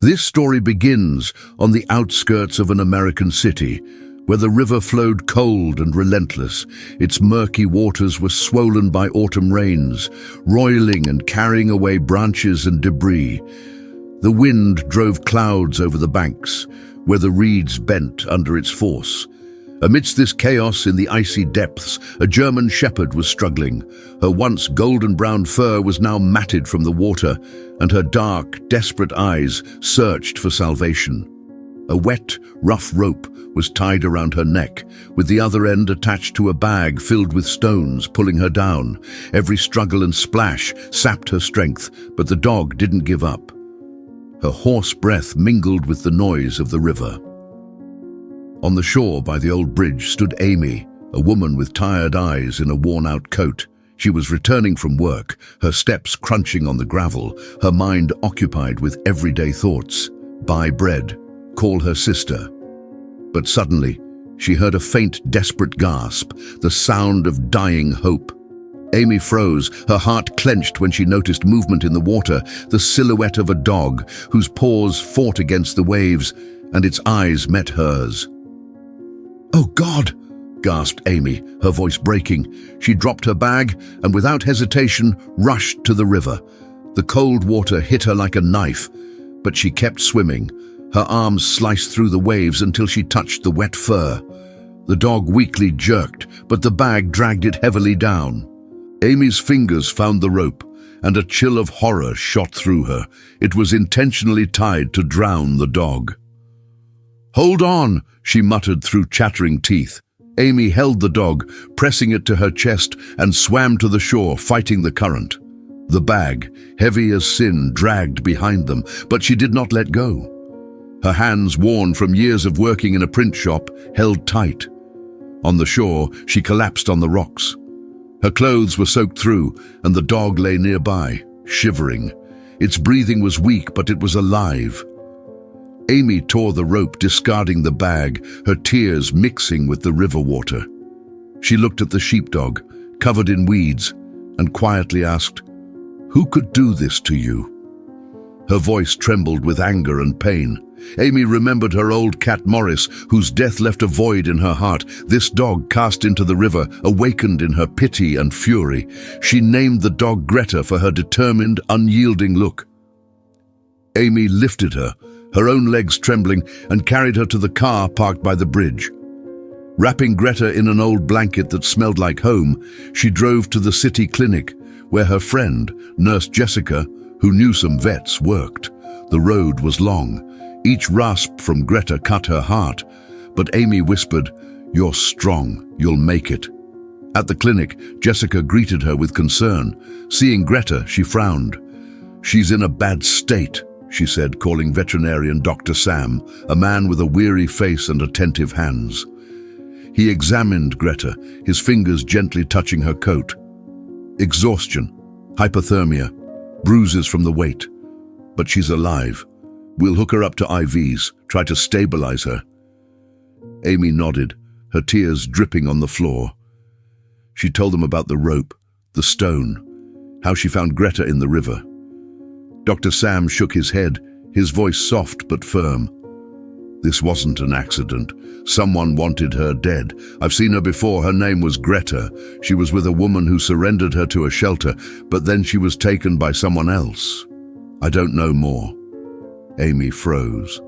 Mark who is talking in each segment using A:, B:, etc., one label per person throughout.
A: This story begins on the outskirts of an American city, where the river flowed cold and relentless. Its murky waters were swollen by autumn rains, roiling and carrying away branches and debris. The wind drove clouds over the banks, where the reeds bent under its force. Amidst this chaos in the icy depths, a German shepherd was struggling. Her once golden-brown fur was now matted from the water, and her dark, desperate eyes searched for salvation. A wet, rough rope was tied around her neck, with the other end attached to a bag filled with stones, pulling her down. Every struggle and splash sapped her strength, but the dog didn't give up. Her hoarse breath mingled with the noise of the river. On the shore by the old bridge stood Amy, a woman with tired eyes in a worn-out coat. She was returning from work, her steps crunching on the gravel, her mind occupied with everyday thoughts. Buy bread, call her sister. But suddenly, she heard a faint, desperate gasp, the sound of dying hope. Amy froze, her heart clenched when she noticed movement in the water, the silhouette of a dog whose paws fought against the waves, and its eyes met hers. "Oh God!" gasped Amy, her voice breaking. She dropped her bag and without hesitation rushed to the river. The cold water hit her like a knife, but she kept swimming. Her arms sliced through the waves until she touched the wet fur. The dog weakly jerked, but the bag dragged it heavily down. Amy's fingers found the rope, and a chill of horror shot through her. It was intentionally tied to drown the dog. "Hold on," she muttered through chattering teeth. Amy held the dog, pressing it to her chest, and swam to the shore, fighting the current. The bag, heavy as sin, dragged behind them, but she did not let go. Her hands, worn from years of working in a print shop, held tight. On the shore, she collapsed on the rocks. Her clothes were soaked through, and the dog lay nearby, shivering. Its breathing was weak, but it was alive. Amy tore the rope, discarding the bag, her tears mixing with the river water. She looked at the sheepdog, covered in weeds, and quietly asked, "Who could do this to you?" Her voice trembled with anger and pain. Amy remembered her old cat Morris, whose death left a void in her heart. This dog cast into the river awakened in her pity and fury. She named the dog Greta for her determined, unyielding look. Amy lifted her, her own legs trembling, and carried her to the car parked by the bridge. Wrapping Greta in an old blanket that smelled like home, she drove to the city clinic, where her friend, Nurse Jessica, who knew some vets, worked. The road was long. Each rasp from Greta cut her heart, but Amy whispered, "You're strong, you'll make it." At the clinic, Jessica greeted her with concern. Seeing Greta, she frowned. "She's in a bad state," she said, calling veterinarian Dr. Sam, a man with a weary face and attentive hands. He examined Greta, his fingers gently touching her coat. "Exhaustion, hypothermia, bruises from the weight. But she's alive. We'll hook her up to IVs, try to stabilize her." Amy nodded, her tears dripping on the floor. She told them about the rope, the stone, how she found Greta in the river. Dr. Sam shook his head, his voice soft but firm. "This wasn't an accident. Someone wanted her dead. I've seen her before. Her name was Greta. She was with a woman who surrendered her to a shelter, but then she was taken by someone else. I don't know more." Amy froze.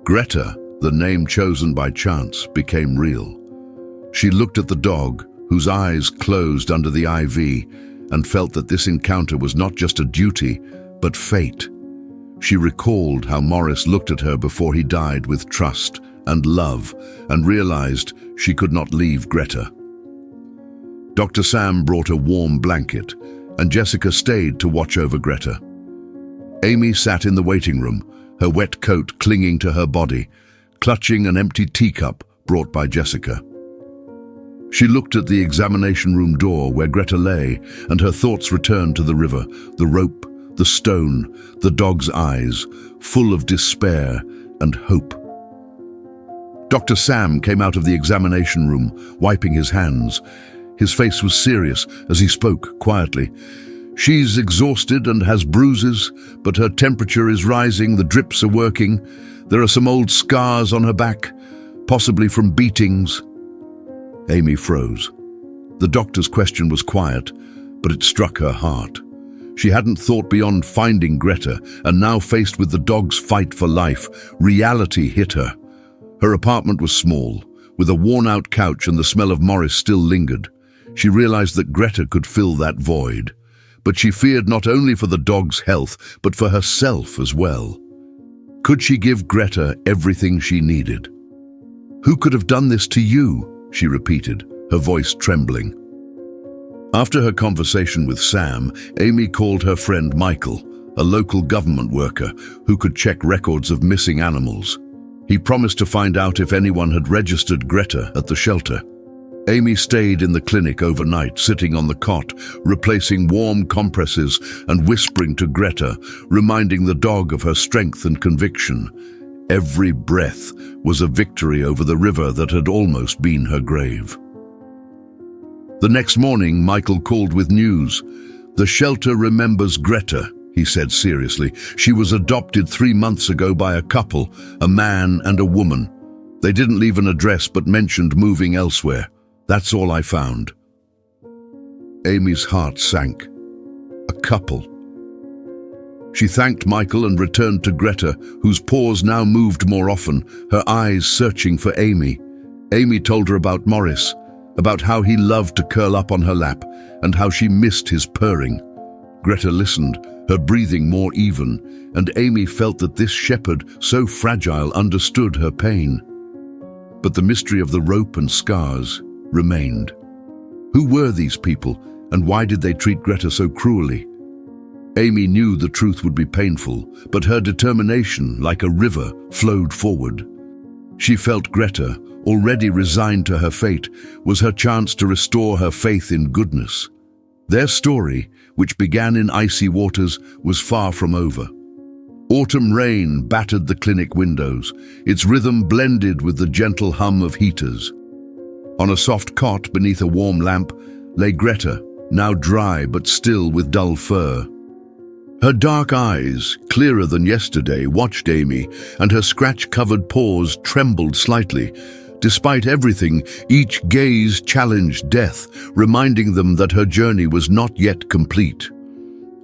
A: Greta, the name chosen by chance, became real. She looked at the dog, whose eyes closed under the IV, and felt that this encounter was not just a duty, but fate. She recalled how Morris looked at her before he died with trust and love, and realized she could not leave Greta. Dr. Sam brought a warm blanket, and Jessica stayed to watch over Greta. Amy sat in the waiting room, her wet coat clinging to her body, clutching an empty teacup brought by Jessica. She looked at the examination room door where Greta lay, and her thoughts returned to the river, the rope, the stone, the dog's eyes, full of despair and hope. Dr. Sam came out of the examination room, wiping his hands. His face was serious as he spoke quietly. She's exhausted and has bruises, but her temperature is rising, the drips are working. There are some old scars on her back, possibly from beatings. Amy froze. The doctor's question was quiet, but it struck her heart. She hadn't thought beyond finding Greta, and now faced with the dog's fight for life, reality hit her. Her apartment was small, with a worn-out couch, and the smell of Morris still lingered. She realized that Greta could fill that void. But she feared not only for the dog's health, but for herself as well. Could she give Greta everything she needed? "Who could have done this to you?" she repeated, her voice trembling. After her conversation with Sam, Amy called her friend Michael, a local government worker who could check records of missing animals. He promised to find out if anyone had registered Greta at the shelter. Amy stayed in the clinic overnight, sitting on the cot, replacing warm compresses and whispering to Greta, reminding the dog of her strength and conviction. Every breath was a victory over the river that had almost been her grave. The next morning, Michael called with news. "The shelter remembers Greta," he said seriously. "She was adopted 3 months ago by a couple, a man and a woman. They didn't leave an address but mentioned moving elsewhere. That's all I found." Amy's heart sank. A couple. She thanked Michael and returned to Greta, whose paws now moved more often, her eyes searching for Amy. Amy told her about Morris, about how he loved to curl up on her lap, and how she missed his purring. Greta listened, her breathing more even, and Amy felt that this shepherd, so fragile, understood her pain. But the mystery of the rope and scars remained. Who were these people, and why did they treat Greta so cruelly? Amy knew the truth would be painful, but her determination, like a river, flowed forward. She felt Greta, already resigned to her fate, was her chance to restore her faith in goodness. Their story, which began in icy waters, was far from over. Autumn rain battered the clinic windows, its rhythm blended with the gentle hum of heaters. On a soft cot beneath a warm lamp lay Greta, now dry but still with dull fur. Her dark eyes, clearer than yesterday, watched Amy, and her scratch-covered paws trembled slightly. Despite everything, each gaze challenged death, reminding them that her journey was not yet complete.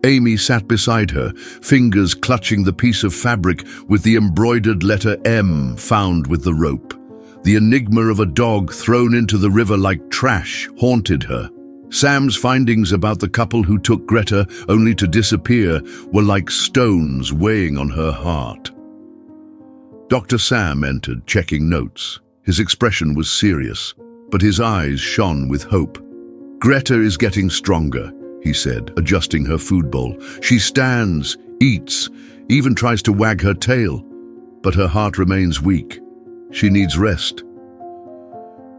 A: Amy sat beside her, fingers clutching the piece of fabric with the embroidered letter M found with the rope. The enigma of a dog thrown into the river like trash haunted her. Sam's findings about the couple who took Greta only to disappear were like stones weighing on her heart. Dr. Sam entered, checking notes. His expression was serious, but his eyes shone with hope. "Greta is getting stronger," he said, adjusting her food bowl. "She stands, eats, even tries to wag her tail, but her heart remains weak. She needs rest."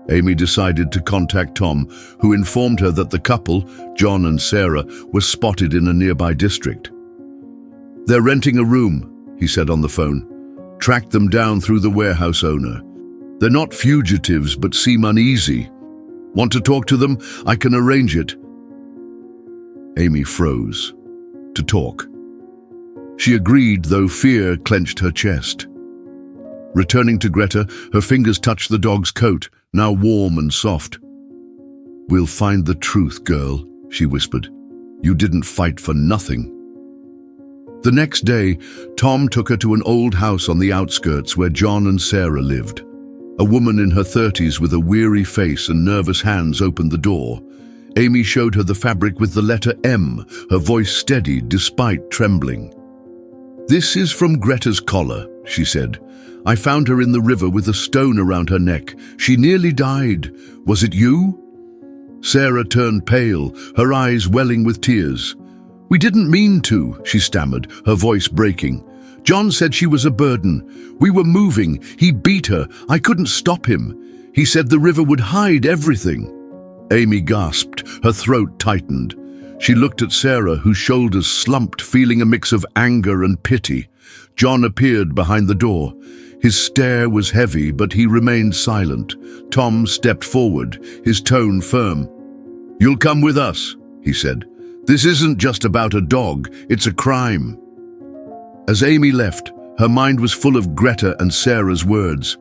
A: Amy decided to contact Tom, who informed her that the couple, John and Sarah, were spotted in a nearby district. "They're renting a room," he said on the phone. "Tracked them down through the warehouse owner. They're not fugitives but seem uneasy. Want to talk to them? I can arrange it." Amy froze. To talk. She agreed, though fear clenched her chest. Returning to Greta, her fingers touched the dog's coat, now warm and soft. "We'll find the truth, girl," she whispered. "You didn't fight for nothing." The next day, Tom took her to an old house on the outskirts where John and Sarah lived. A woman in her 30s with a weary face and nervous hands opened the door. Amy showed her the fabric with the letter M, her voice steady despite trembling. "This is from Greta's collar," she said. "I found her in the river with a stone around her neck. She nearly died. Was it you?" Sarah turned pale, her eyes welling with tears. "We didn't mean to," she stammered, her voice breaking. "John said she was a burden. We were moving. He beat her. I couldn't stop him. He said the river would hide everything." Amy gasped, her throat tightened. She looked at Sarah, whose shoulders slumped, feeling a mix of anger and pity. John appeared behind the door. His stare was heavy, but he remained silent. Tom stepped forward, his tone firm. "You'll come with us," he said. This isn't just about a dog, it's a crime. As Amy left, her mind was full of Greta and Sarah's words.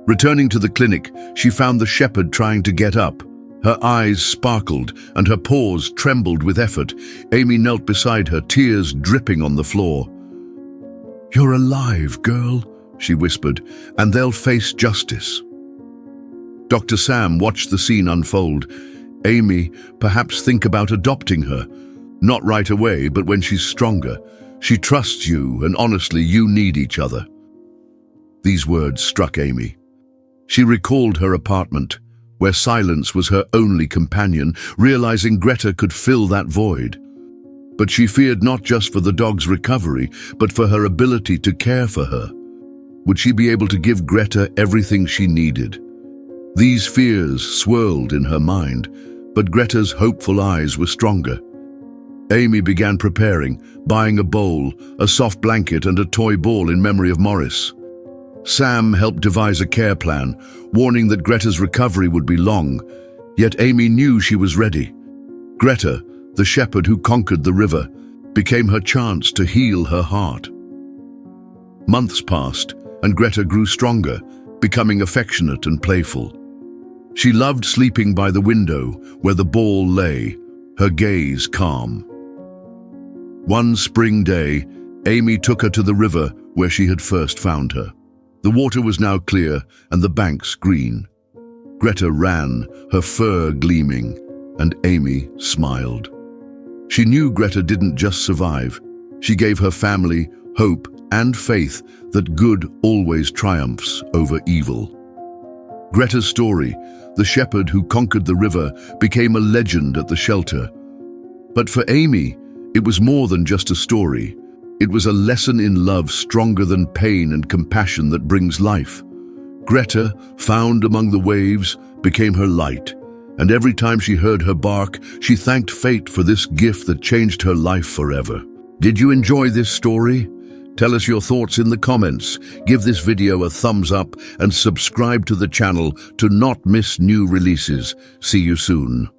A: Returning to the clinic, she found the shepherd trying to get up. Her eyes sparkled and her paws trembled with effort. Amy knelt beside her, tears dripping on the floor. "You're alive, girl," she whispered, "and they'll face justice." Dr. Sam watched the scene unfold. "Amy, perhaps think about adopting her. Not right away, but when she's stronger. She trusts you, and honestly, you need each other." These words struck Amy. She recalled her apartment, where silence was her only companion, realizing Greta could fill that void. But she feared not just for the dog's recovery, but for her ability to care for her. Would she be able to give Greta everything she needed? These fears swirled in her mind, but Greta's hopeful eyes were stronger. Amy began preparing, buying a bowl, a soft blanket, and a toy ball in memory of Morris. Sam helped devise a care plan, warning that Greta's recovery would be long, yet Amy knew she was ready. Greta, the shepherd who conquered the river, became her chance to heal her heart. Months passed, and Greta grew stronger, becoming affectionate and playful. She loved sleeping by the window where the ball lay, her gaze calm. One spring day, Amy took her to the river where she had first found her. The water was now clear and the banks green. Greta ran, her fur gleaming, and Amy smiled. She knew Greta didn't just survive. She gave her family hope and faith that good always triumphs over evil. Greta's story, the shepherd who conquered the river, became a legend at the shelter. But for Amy, it was more than just a story. It was a lesson in love stronger than pain and compassion that brings life. Greta, found among the waves, became her light, and every time she heard her bark, she thanked fate for this gift that changed her life forever. Did you enjoy this story? Tell us your thoughts in the comments. Give this video a thumbs up and subscribe to the channel to not miss new releases. See you soon.